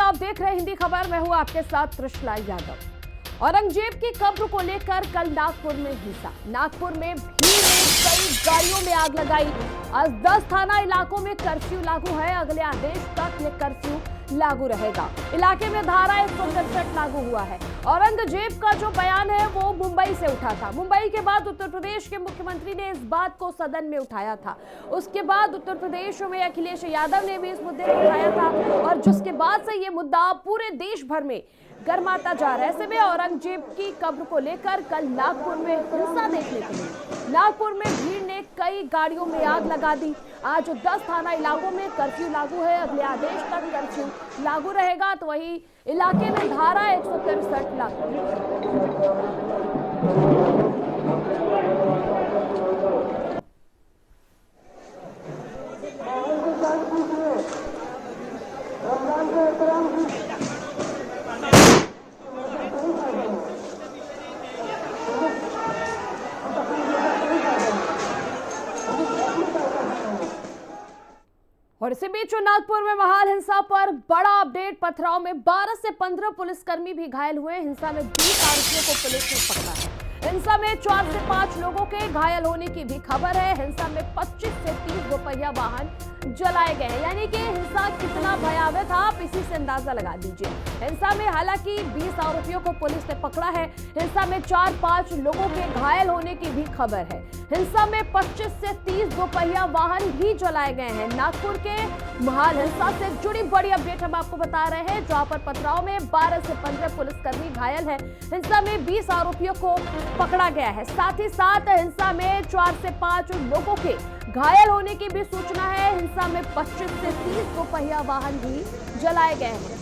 आप देख रहे हैं हिंदी खबर। मैं हूं आपके साथ त्रिशला यादव। औरंगजेब की कब्र को लेकर कल नागपुर में हिंसा। नागपुर में भीड़ ने कई गाड़ियों में आग लगाई। आज 10 थाना इलाकों में कर्फ्यू लागू है। अगले आदेश तक ये कर्फ्यू लागू रहेगा। इलाके में धारा 163 लागू हुआ है। औरंगजेब का जो बयान है वो मुंबई से उठा था। मुंबई के बाद उत्तर प्रदेश के मुख्यमंत्री ने इस बात को सदन में उठाया था। उसके बाद उत्तर प्रदेश में अखिलेश यादव ने भी इस मुद्दे को उठाया था और जिसके बाद से ये मुद्दा पूरे देश भर में गर्माता जा रहा है। ऐसे में औरंगजेब की कब्र को लेकर कल नागपुर में हिंसा देखने को मिली। नागपुर में भीड़ ने कई गाड़ियों में आग लगा दी। आज 10 थाना इलाकों में कर्फ्यू लागू है। अगले आदेश तक कर्फ्यू लागू रहेगा। तो वही इलाके में धारा 163 लागू। और इसी बीच नागपुर में महाल हिंसा पर बड़ा अपडेट। पथराव में 12 से 15 पुलिसकर्मी भी घायल हुए। हिंसा में 20 आरोपियों को पुलिस ने पकड़ा है। हिंसा में 4 से 5 लोगों के घायल होने की भी खबर है। हिंसा में 25 से 30 दोपहिया वाहन जलाए गए हैं। यानी कि हिंसा कितना भयावह था आप इसी से अंदाजा लगा दीजिए। हिंसा में हालांकि 20 आरोपियों को पुलिस ने पकड़ा है। हिंसा में 4-5 लोगों के घायल होने की भी खबर है। हिंसा में 25 से 30 दोपहिया वाहन भी जलाए गए हैं। नागपुर के महाल हिंसा से जुड़ी बड़ी अपडेट हम आपको बता रहे हैं, जहां पर पथराव में 12 से 15 पुलिसकर्मी घायल है। हिंसा में 20 आरोपियों को पकड़ा गया है। साथ ही साथ हिंसा में 4 से 5 लोगों के घायल होने की भी सूचना है। हिंसा में 25 से 30 दोपहिया वाहन भी जलाए गए हैं।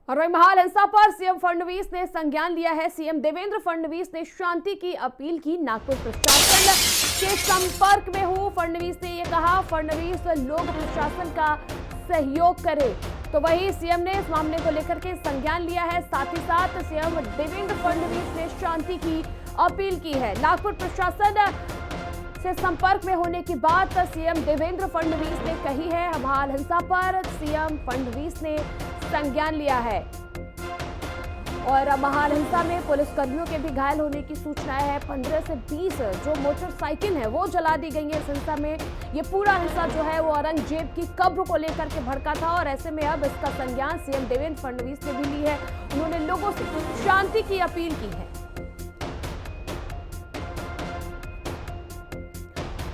और वही महाल हिंसा पर सीएम फडणवीस ने संज्ञान लिया है। सीएम देवेंद्र फडणवीस ने शांति की अपील की। नागपुर प्रशासन के संपर्क में हूं, फडणवीस ने यह कहा। फडणवीस लोग प्रशासन का सहयोग करे। तो वही सीएम ने इस मामले को लेकर के संज्ञान लिया है। साथ ही साथ सीएम देवेंद्र फडणवीस ने शांति की अपील की है। नागपुर प्रशासन से संपर्क में होने की बात सीएम देवेंद्र फडणवीस ने कही है। महाल हिंसा पर सीएम फडणवीस ने संज्ञान लिया है। और महाल हिंसा में पुलिसकर्मियों के भी घायल होने की सूचनाएं है। 15 से 20 जो मोटरसाइकिल है वो जला दी गई है इस हिंसा में। ये पूरा हिंसा जो है वो औरंगजेब की कब्र को लेकर के भड़का था और ऐसे में अब इसका संज्ञान सीएम देवेंद्र फडणवीस ने भी ली है। उन्होंने लोगों से शांति की अपील की है।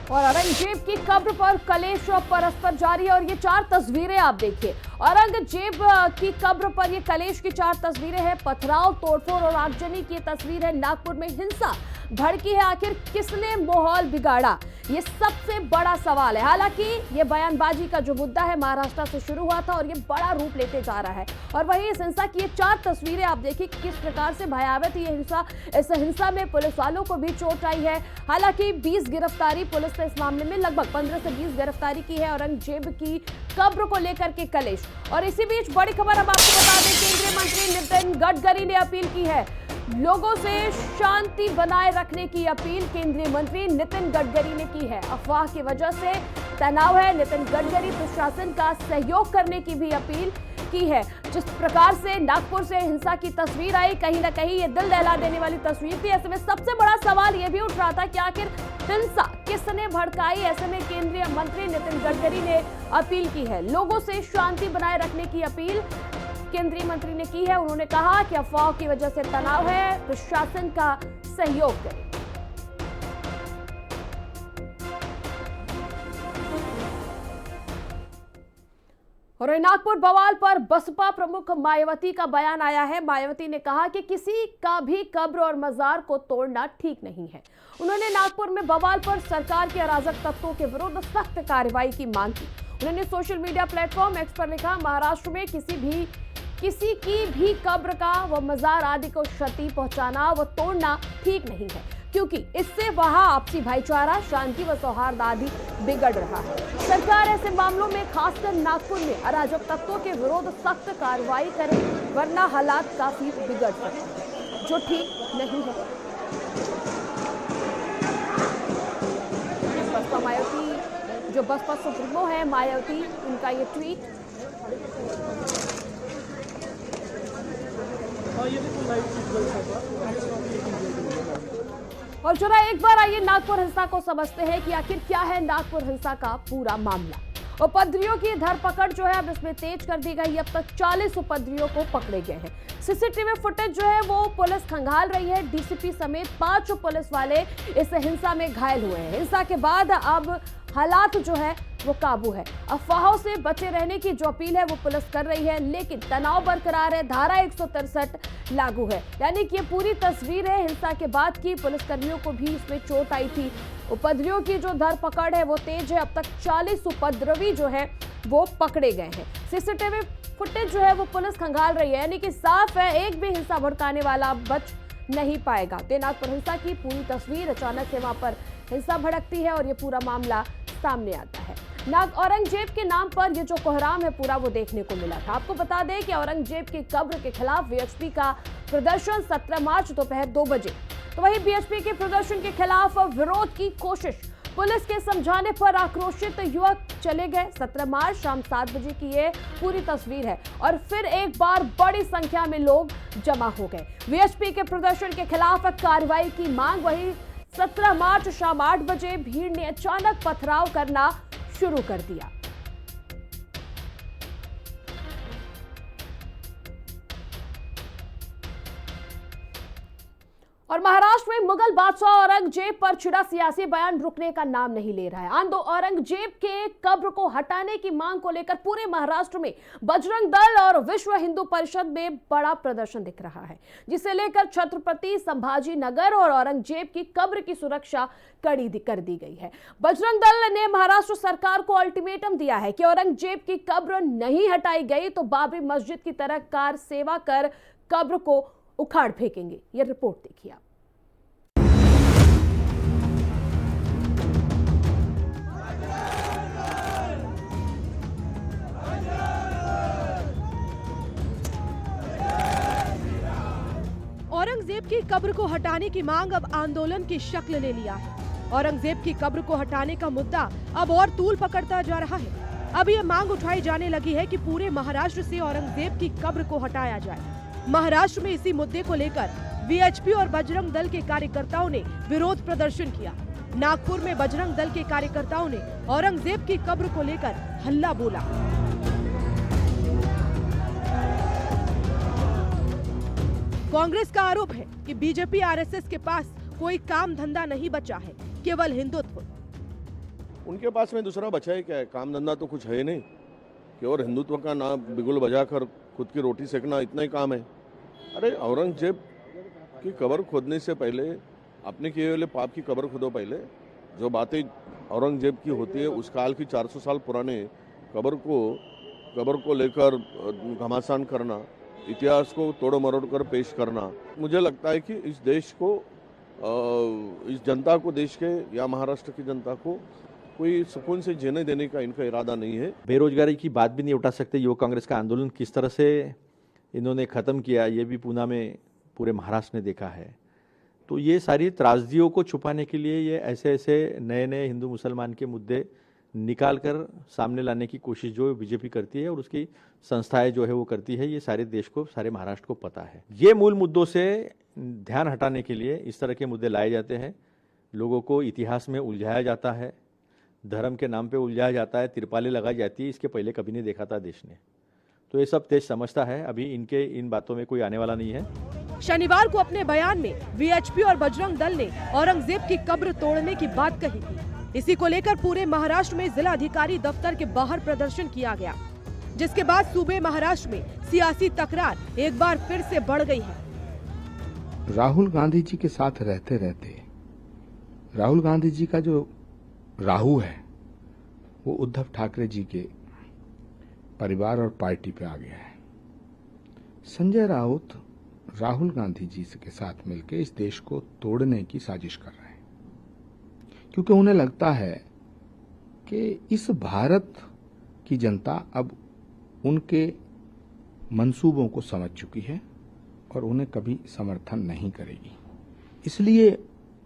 और औरंगजेब की कब्र पर कलेश परस्पर जारी है। और ये 4 तस्वीरें आप देखिए। औरंगजेब की कब्र पर ये कलेश की 4 तस्वीरें हैं। पथराव, तोड़फोड़ और आगजनी की तस्वीर है। नागपुर में हिंसा भड़की है। आखिर किसने माहौल बिगाड़ा, ये सबसे बड़ा सवाल है। हालांकि ये बयानबाजी का जो मुद्दा है महाराष्ट्र से शुरू हुआ था और ये बड़ा रूप लेते जा रहा है। और वही इस हिंसा की ये 4 तस्वीरें आप देखिए किस प्रकार से भयावह थी ये हिंसा। इस हिंसा में पुलिस वालों को भी चोट आई है। हालांकि 20 गिरफ्तारी पुलिस ने इस मामले में लगभग 15 से 20 गिरफ्तारी की है। औरंगजेब की कब्र को लेकर के कलेश। और इसी बीच बड़ी खबर हम आपको बता दें, केंद्रीय मंत्री नितिन गडकरी ने अपील की है। लोगों से शांति बनाए रखने की अपील केंद्रीय मंत्री नितिन गडकरी ने की है। अफवाह की वजह से तनाव है। नितिन गडकरी प्रशासन का सहयोग करने की भी अपील की है। जिस प्रकार से नागपुर से हिंसा की तस्वीर आई, कहीं ना कहीं ये दिल दहला देने वाली तस्वीर थी। ऐसे में सबसे बड़ा सवाल ये भी उठ रहा था कि आखिर हिंसा किसने भड़काई। ऐसे में केंद्रीय मंत्री नितिन गडकरी ने अपील की है। लोगों से शांति बनाए रखने की अपील केंद्रीय मंत्री ने की है। उन्होंने कहा कि अफवाह की वजह से तनाव है, प्रशासन का सहयोग करें। और नागपुर बवाल पर बसपा प्रमुख मायावती का बयान आया है। मायावती ने कहा कि किसी का भी कब्र और मजार को तोड़ना ठीक नहीं है। उन्होंने नागपुर में बवाल पर सरकार के अराजक तत्वों के विरुद्ध सख्त कार्रवाई की मांग की। उन्होंने सोशल मीडिया प्लेटफॉर्म एक्स पर लिखा, महाराष्ट्र में किसी की भी कब्र का व मजार आदि को क्षति पहुंचाना व तोड़ना ठीक नहीं है, क्योंकि इससे वहां आपसी भाईचारा, शांति व सौहार्द आदि बिगड़ रहा है। सरकार ऐसे मामलों में खासकर नागपुर में अराजक तत्वों के विरुद्ध सख्त कार्रवाई करे, वरना हालात काफी बिगड़ सकते हैं, जो ठीक नहीं है। जो बसपा सुप्रीमो है मायावती, उनका ये ट्वीट। और जरा एक बार आइए नागपुर हिंसा को समझते हैं कि आखिर क्या है नागपुर हिंसा का पूरा मामला। उपद्रवियों की धरपकड़ जो है अब इसमें तेज कर दी गई। अब तक 40 उपद्रवियों को पकड़े गए हैं। सीसीटीवी फुटेज जो है वो पुलिस खंगाल रही है। डीसीपी समेत 5 पुलिस वाले इस हिंसा में घायल हुए हैं। हिंसा के बाद अब हालात जो है वो काबू है। अफवाहों से बचे रहने की जो अपील है वो पुलिस कर रही है, लेकिन तनाव बरकरार है। धारा 163 लागू है, यानी कि ये पूरी तस्वीर है हिंसा के बाद की। पुलिसकर्मियों को भी इसमें चोट आई थी। उपद्रवियों की जो धरपकड़ है वो तेज है। अब तक 40 उपद्रवी जो है वो पकड़े गए हैं। सीसीटीवी फुटेज जो है वो पुलिस खंगाल रही है, यानी कि साफ है एक भी हिंसा भड़काने वाला बच नहीं पाएगा। नागपुर हिंसा की पूरी तस्वीर, अचानक से वहां पर हिंसा भड़कती है और ये पूरा मामला सामने आता है। औरंगजेब के नाम पर ये जो कोहराम है पूरा वो देखने को मिला था। आपको बता दें कि औरंगजेब की कब्र के खिलाफ वीएचपी का प्रदर्शन 17 मार्च दोपहर 2 बजे। तो वहीं बीएचपी के प्रदर्शन के खिलाफ विरोध की कोशिश, पुलिस के समझाने पर आक्रोशित युवक चले गए। 17 मार्च शाम 7 बजे की ये पूरी तस्वीर है और फिर एक बार बड़ी संख्या में लोग जमा हो गए। वीएचपी के प्रदर्शन के खिलाफ कार्रवाई की मांग। वहीं 17 मार्च शाम 8 बजे भीड़ ने अचानक पथराव करना शुरू कर दिया। और महाराष्ट्र में मुगल बादशाह औरंगजेब पर छिड़ा सियासी बयान रुकने का नाम नहीं ले रहा है। औरंगजेब के कब्र को हटाने की मांग को लेकर पूरे महाराष्ट्र में बजरंग दल और विश्व हिंदू परिषद में बड़ा प्रदर्शन दिख रहा है, जिसे लेकर छत्रपति संभाजी नगर और औरंगजेब की कब्र की सुरक्षा कड़ी कर दी गई है। बजरंग दल ने महाराष्ट्र सरकार को अल्टीमेटम दिया है कि औरंगजेब की कब्र नहीं हटाई गई तो बाबरी मस्जिद की तरह कार सेवा कर कब्र को उखाड़ फेंकेंगे। ये रिपोर्ट देखिए आप। औरंगजेब की कब्र को हटाने की मांग अब आंदोलन की शक्ल ले लिया है। औरंगजेब की कब्र को हटाने का मुद्दा अब और तूल पकड़ता जा रहा है। अब ये मांग उठाई जाने लगी है कि पूरे महाराष्ट्र से औरंगजेब की कब्र को हटाया जाए। महाराष्ट्र में इसी मुद्दे को लेकर वीएचपी और बजरंग दल के कार्यकर्ताओं ने विरोध प्रदर्शन किया। नागपुर में बजरंग दल के कार्यकर्ताओं ने औरंगजेब की कब्र को लेकर हल्ला बोला। कांग्रेस का आरोप है कि बीजेपी आरएसएस के पास कोई काम धंधा नहीं बचा है, केवल हिंदुत्व। उनके पास में दूसरा बचा है क्या है? काम धंधा तो कुछ है नहीं, केवल हिंदुत्व का नाम बिगुल बजाकर खुद की रोटी सेकना, इतना ही काम है। अरे औरंगजेब की कब्र खोदने से पहले अपने किए हुए पाप की कब्र खोदो। पहले जो बातें औरंगजेब की होती है उस काल की 400 साल पुराने कब्र को लेकर घमासान करना, इतिहास को तोड़ मरोड़ कर पेश करना, मुझे लगता है कि इस देश को, इस जनता को, देश के या महाराष्ट्र की जनता को कोई सुकून से जीने देने का इनका इरादा नहीं है। बेरोजगारी की बात भी नहीं उठा सकते। युवक कांग्रेस का आंदोलन किस तरह से इन्होंने ख़त्म किया ये भी पूना में पूरे महाराष्ट्र ने देखा है। तो ये सारी त्रासदियों को छुपाने के लिए ये ऐसे नए नए हिंदू मुसलमान के मुद्दे निकाल कर सामने लाने की कोशिश जो बीजेपी करती है और उसकी संस्थाएं जो है वो करती है, ये सारे देश को, सारे महाराष्ट्र को पता है। ये मूल मुद्दों से ध्यान हटाने के लिए इस तरह के मुद्दे लाए जाते हैं। लोगों को इतिहास में उलझाया जाता है, धर्म के नाम पे उलझाया जाता है, तिरपालें लगाई जाती है। इसके पहले कभी नहीं देखा था देश ने। तो ये सब देश समझता है। अभी इनके इन बातों में कोई आने वाला नहीं है। शनिवार को अपने बयान में वीएचपी और बजरंग दल ने औरंगजेब की कब्र तोड़ने की बात कही थी। इसी को लेकर पूरे महाराष्ट्र में जिला अधिकारी दफ्तर के बाहर प्रदर्शन किया गया, जिसके बाद सूबे महाराष्ट्र में सियासी तकरार एक बार फिर से बढ़ गई है। राहुल गांधी जी के साथ रहते रहते राहुल गांधी जी का जो राहु है वो उद्धव ठाकरे जी के परिवार और पार्टी पे आ गया है। संजय राउत राहुल गांधी जी के साथ मिलकर इस देश को तोड़ने की साजिश कर रहे हैं, क्योंकि उन्हें लगता है कि इस भारत की जनता अब उनके मंसूबों को समझ चुकी है और उन्हें कभी समर्थन नहीं करेगी। इसलिए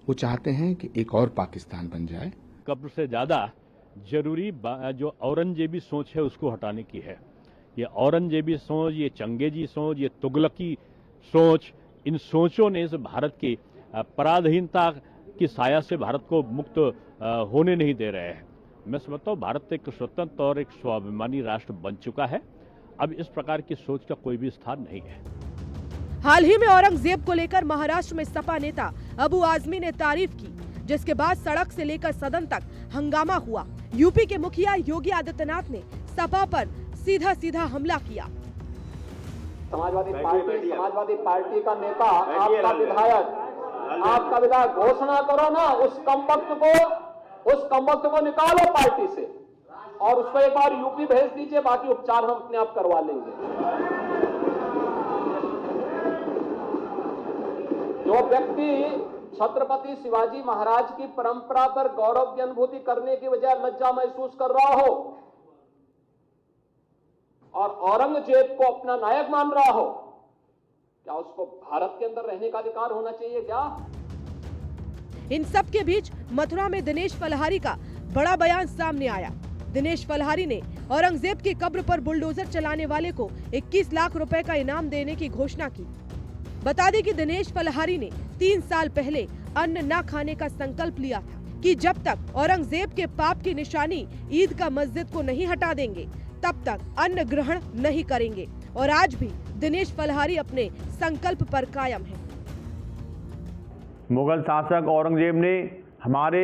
वो चाहते हैं कि एक और पाकिस्तान बन जाए। कब्र से ज्यादा जरूरी जो औरंगजेबी सोच है उसको हटाने की है। ये औरंगजेबी सोच, ये चंगेजी सोच, ये तुगलकी सोच, इन सोचों ने इस भारत की पराधीनता की साया से भारत को मुक्त होने नहीं दे रहे हैं। मैं समझता हूँ भारत एक स्वतंत्र और एक स्वाभिमानी राष्ट्र बन चुका है। अब इस प्रकार की सोच का कोई भी स्थान नहीं है। हाल ही में औरंगजेब को लेकर महाराष्ट्र में सपा नेता अबू आजमी ने तारीफ की, जिसके बाद सड़क से लेकर सदन तक हंगामा हुआ। यूपी के मुखिया योगी आदित्यनाथ ने सपा पर सीधा सीधा हमला किया। समाजवादी पार्टी का नेता, आपका विधायक घोषणा करो ना, उस कमबख्त को निकालो पार्टी से और उसको एक बार यूपी भेज दीजिए, बाकी उपचार हम अपने आप करवा लेंगे। जो व्यक्ति छत्रपति शिवाजी महाराज की परंपरा पर गौरव की अनुभूति करने की बजाय लज्जा महसूस कर रहा हो और औरंगजेब को अपना नायक मान रहा हो, क्या उसको भारत के अंदर रहने का अधिकार होना चाहिए क्या? इन सब के बीच मथुरा में दिनेश फलहारी का बड़ा बयान सामने आया। दिनेश फलहारी ने औरंगजेब की कब्र पर बुलडोजर चलाने वाले को 21 लाख रुपए का इनाम देने की घोषणा की। बता दें कि दिनेश फलहारी ने 3 साल पहले अन्न न खाने का संकल्प लिया था कि जब तक औरंगजेब के पाप की निशानी ईदगाह मस्जिद को नहीं हटा देंगे तब तक अन्न ग्रहण नहीं करेंगे। और आज भी दिनेश फलहारी अपने संकल्प पर कायम है। मुगल शासक औरंगजेब ने हमारे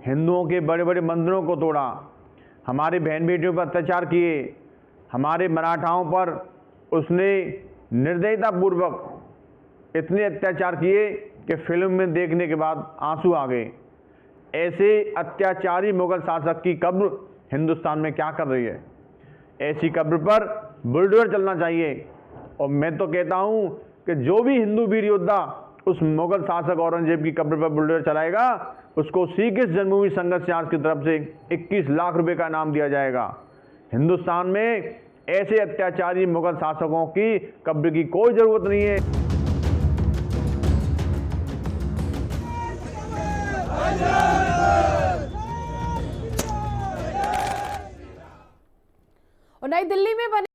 हिंदुओं के बड़े बड़े मंदिरों को तोड़ा, हमारे बहन बेटियों पर अत्याचार किए, हमारे मराठाओं पर उसने निर्दयतापूर्वक इतने अत्याचार किए कि फिल्म में देखने के बाद आंसू आ गए। ऐसे अत्याचारी मुगल शासक की कब्र हिंदुस्तान में क्या कर रही है? ऐसी कब्र पर बुलडोजर चलना चाहिए। और मैं तो कहता हूं कि जो भी हिंदू वीर योद्धा उस मुगल शासक औरंगजेब की कब्र पर बुलडोजर चलाएगा, उसको श्रीकृष्ण जन्मभूमि संघर्ष चार्ज की तरफ से 21 लाख रुपए का इनाम दिया जाएगा। हिंदुस्तान में ऐसे अत्याचारी मुगल शासकों की कब्र की कोई जरूरत नहीं है। और नई दिल्ली में बने